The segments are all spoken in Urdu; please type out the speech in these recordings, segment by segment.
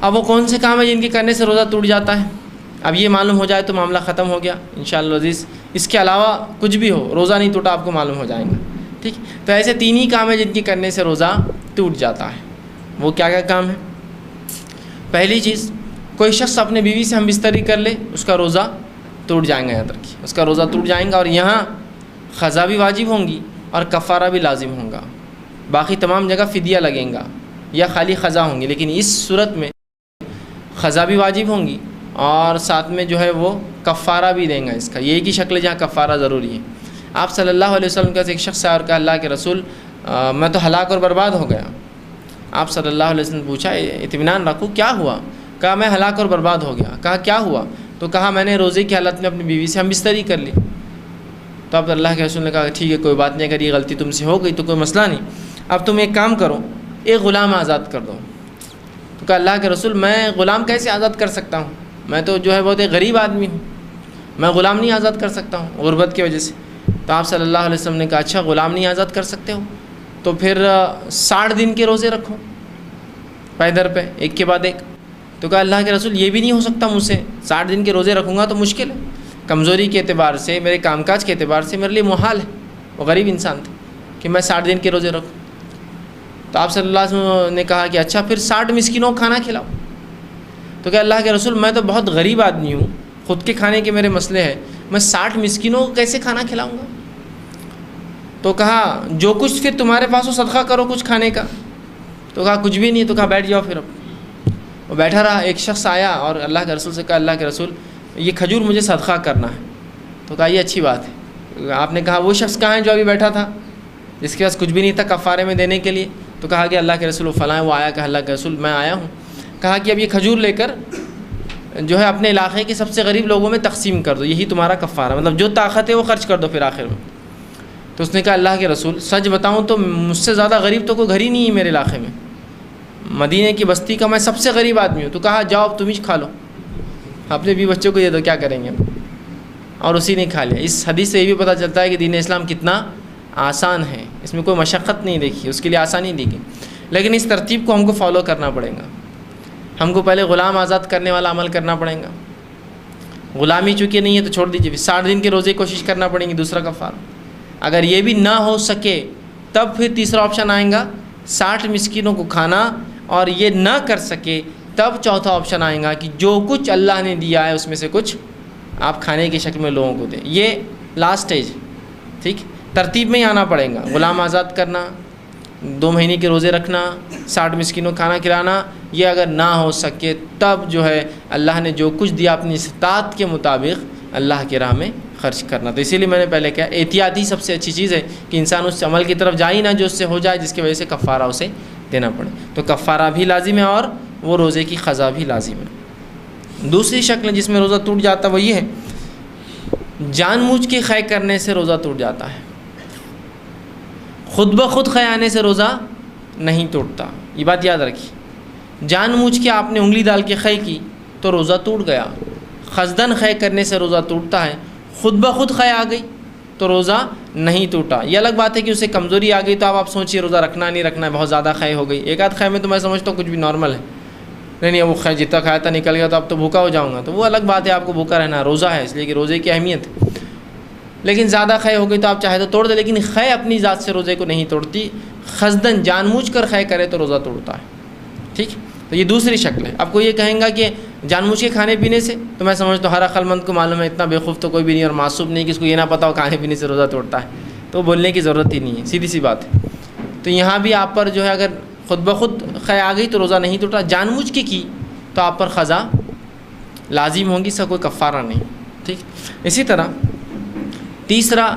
اب وہ کون سے کام ہیں جن کے کرنے سے روزہ ٹوٹ جاتا ہے؟ اب یہ معلوم ہو جائے تو معاملہ ختم ہو گیا انشاءاللہ عزیز. اس کے علاوہ کچھ بھی ہو روزہ نہیں ٹوٹا آپ کو معلوم ہو جائیں گا. ٹھیک، تو ایسے 3 ہی کام ہیں جن کے کرنے سے روزہ ٹوٹ جاتا ہے. وہ کیا کیا کام ہے؟ پہلی چیز، کوئی شخص اپنے بیوی سے ہم بستری کر لے، اس کا روزہ ٹوٹ جائیں گا. یاد رکھیے اس کا روزہ ٹوٹ جائیں گا، اور یہاں قضا بھی واجب ہوں گی اور کفارہ بھی لازم ہوگا. باقی تمام جگہ فدیہ لگیں گا یا خالی قضا ہوں گی، لیکن اس صورت میں قضا بھی واجب ہوں گی اور ساتھ میں جو ہے وہ کفارہ بھی دیں گا. اس کا یہ ایک ہی شکل ہے جہاں کفارہ ضروری ہے. آپ صلی اللہ علیہ وسلم کا ایک شخص ہے اور کہا اللہ کے رسول میں تو ہلاک اور برباد ہو گیا. آپ صلی اللہ علیہ وسلم نے پوچھا اطمینان رکھو کیا ہوا؟ کہا میں ہلاک اور برباد ہو گیا. کہا کیا ہوا؟ تو کہا میں نے روزے کی حالت میں اپنی بیوی سے ہم بستری کر لی. تو اب اللہ کے رسول نے کہا ٹھیک ہے کوئی بات نہیں، اگر یہ غلطی تم سے ہو گئی تو کوئی مسئلہ نہیں، اب تم ایک کام کرو، ایک غلام آزاد کر دو. تو کہا اللہ کے رسول میں غلام کیسے آزاد کر سکتا ہوں؟ میں تو جو ہے بہت ایک غریب آدمی ہوں، میں غلام نہیں آزاد کر سکتا ہوں غربت کی وجہ سے. تو آپ صلی اللہ علیہ وسلم نے کہا اچھا غلام نہیں آزاد کر سکتے ہو تو پھر 60 دن کے روزے رکھو پیدر پہ ایک کے بعد ایک. تو کہا اللہ کے رسول یہ بھی نہیں ہو سکتا مجھ سے، 60 دن کے روزے رکھوں گا تو مشکل ہے، کمزوری کے اعتبار سے میرے کام کاج کے اعتبار سے میرے لیے محال ہے. وہ غریب انسان تھے کہ میں 60 دن کے روزے رکھوں. تو آپ صلی اللہ علیہ وسلم نے کہا کہ اچھا پھر 60 مسکینوں کو کھانا کھلاؤ. تو کہ اللہ کے رسول میں تو بہت غریب آدمی ہوں، خود کے کھانے کے میرے مسئلے ہیں، میں 60 مسکینوں کو کیسے کھانا کھلاؤں گا؟ تو کہا جو کچھ پھر تمہارے پاس ہو صدقہ کرو کچھ کھانے کا. تو کہا کچھ بھی نہیں. تو کہا بیٹھ جاؤ. پھر اب وہ بیٹھا رہا. ایک شخص آیا اور اللہ کے رسول سے کہا اللہ کے رسول یہ کھجور مجھے صدقہ کرنا ہے. تو کہا یہ اچھی بات ہے. آپ نے کہا وہ شخص کہاں ہے جو ابھی بیٹھا تھا جس کے پاس کچھ بھی نہیں تھا کفارے میں دینے کے لیے؟ تو کہا کہ اللہ کے رسول فلاں وہ آیا. کہا اللہ کے رسول میں آیا ہوں. کہا کہ اب یہ کھجور لے کر جو ہے اپنے علاقے کے سب سے غریب لوگوں میں تقسیم کر دو، یہی تمہارا کفارہ، مطلب جو طاقت ہے وہ خرچ کر دو پھر آخر میں. تو اس نے کہا اللہ کے رسول سچ بتاؤں تو مجھ سے زیادہ غریب تو کوئی گھر ہی نہیں ہے میرے علاقے میں، مدینے کی بستی کا میں سب سے غریب آدمی ہوں. تو کہا جاؤ اب تم ہی کھا لو، اپنے بھی بچوں کو یہ دو، کیا کریں گے؟ اور اسی نے کھا لیا. اس حدیث سے یہ بھی پتہ چلتا ہے کہ دین اسلام کتنا آسان ہے، اس میں کوئی مشقت نہیں دیکھی، اس کے لیے آسانی دی گئی. لیکن اس ترتیب کو ہم کو فالو کرنا پڑے گا. ہم کو پہلے غلام آزاد کرنے والا عمل کرنا پڑے گا. غلامی چونکہ نہیں ہے تو چھوڑ دیجیے. 60 دن کے روزے کی کوشش کرنا پڑیں گی. دوسرا کفارہ اگر یہ بھی نہ ہو سکے تب پھر تیسرا آپشن آئے گا 60 مسکینوں کو کھانا، اور یہ نہ کر سکے تب چوتھا آپشن آئے گا کہ جو کچھ اللہ نے دیا ہے اس میں سے کچھ آپ کھانے کی شکل میں لوگوں کو دیں. یہ لاسٹ سٹیج. ٹھیک، ترتیب میں ہی آنا پڑے گا. غلام آزاد کرنا، 2 مہینے کے روزے رکھنا، 60 مسکینوں کھانا کھلانا. یہ اگر نہ ہو سکے تب جو ہے اللہ نے جو کچھ دیا اپنی استطاعت کے مطابق اللہ کی راہ میں خرچ کرنا. تو اسی لیے میں نے پہلے کہا احتیاطی سب سے اچھی چیز ہے کہ انسان اس عمل کی طرف جائے ہی نہ جو اس سے ہو جائے جس کی وجہ سے کفارہ اسے دینا پڑے. تو کفارہ بھی لازم ہے اور وہ روزے کی قضا بھی لازم ہے. دوسری شکل جس میں روزہ ٹوٹ جاتا وہ یہ ہے جان بوجھ کے خے کرنے سے روزہ ٹوٹ جاتا ہے. خود بخود خے آنے سے روزہ نہیں ٹوٹتا. یہ بات یاد رکھیے. جان بوجھ کے آپ نے انگلی ڈال کے خے کی تو روزہ ٹوٹ گیا. قصدن خے کرنے سے روزہ ٹوٹتا ہے. خود بخود خے آ گئی تو روزہ نہیں ٹوٹا. یہ الگ بات ہے کہ اسے کمزوری آ گئی تو آپ سوچیے روزہ رکھنا نہیں رکھنا ہے، بہت زیادہ خے ہو گئی. ایک آدھ خے میں تو میں سمجھتا ہوں کچھ بھی نارمل ہے. نہیں وہ خے جتنا کھایا تھا نکل گیا تو اب تو بھوکا ہو جاؤں گا، تو وہ الگ بات ہے. آپ کو بھوکا رہنا روزہ ہے اس لیے کہ روزے کی اہمیت ہے. لیکن زیادہ خے ہو گئی تو آپ چاہے تو توڑ دیں، لیکن خے اپنی ذات سے روزے کو نہیں توڑتی. قصدن جان بوجھ کر خے کرے تو روزہ توڑتا ہے. ٹھیک، تو یہ دوسری شکل ہے. آپ کو یہ کہیں گا کہ جان بوجھ کے کھانے پینے سے، تو میں سمجھتا ہوں ہر عقل مند کو معلوم ہے، اتنا بیوقوف تو کوئی بھی نہیں اور معصوم نہیں کہ اس کو یہ نہ پتہ ہو کھانے پینے سے روزہ توڑتا ہے. تو بولنے کی ضرورت ہی نہیں ہے، سیدھی سی بات ہے. تو یہاں بھی آپ پر جو ہے اگر خود بخود خے آ گئی تو روزہ نہیں ٹوٹا. جان بوجھ کے کی تو آپ پر قضا لازم ہوگی، اس کا کوئی کفارہ نہیں. ٹھیک، اسی طرح تیسرا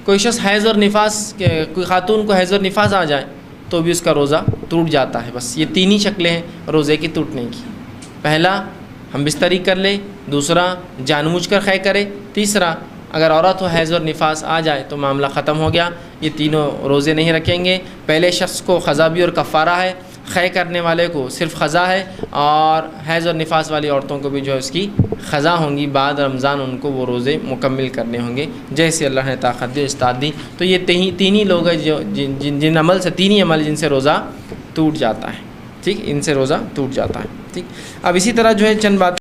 کوئی شخص حیض اور نفاس، کوئی خاتون کو حیض اور نفاس آ جائے تو بھی اس کا روزہ ٹوٹ جاتا ہے. بس یہ 3 ہی شکلیں ہیں روزے کی ٹوٹنے کی. پہلا ہم بستری کر لیں، دوسرا جان بوجھ کر خے کرے، تیسرا اگر عورت ہو حیض اور نفاس آ جائے تو معاملہ ختم ہو گیا. یہ تینوں روزے نہیں رکھیں گے. پہلے شخص کو قضا بھی اور کفارہ ہے، خے کرنے والے کو صرف قضا ہے، اور حیض اور نفاس والی عورتوں کو بھی جو ہے اس کی قضا ہوں گی. بعد رمضان ان کو وہ روزے مکمل کرنے ہوں گے جیسے اللہ نے طاقت دی استاد دی. تو یہ تین ہی لوگ ہیں جو جن عمل سے، 3 ہی عمل جن سے روزہ ٹوٹ جاتا ہے. ٹھیک، ان سے روزہ ٹوٹ جاتا ہے. ٹھیک، اب اسی طرح جو ہے چند بات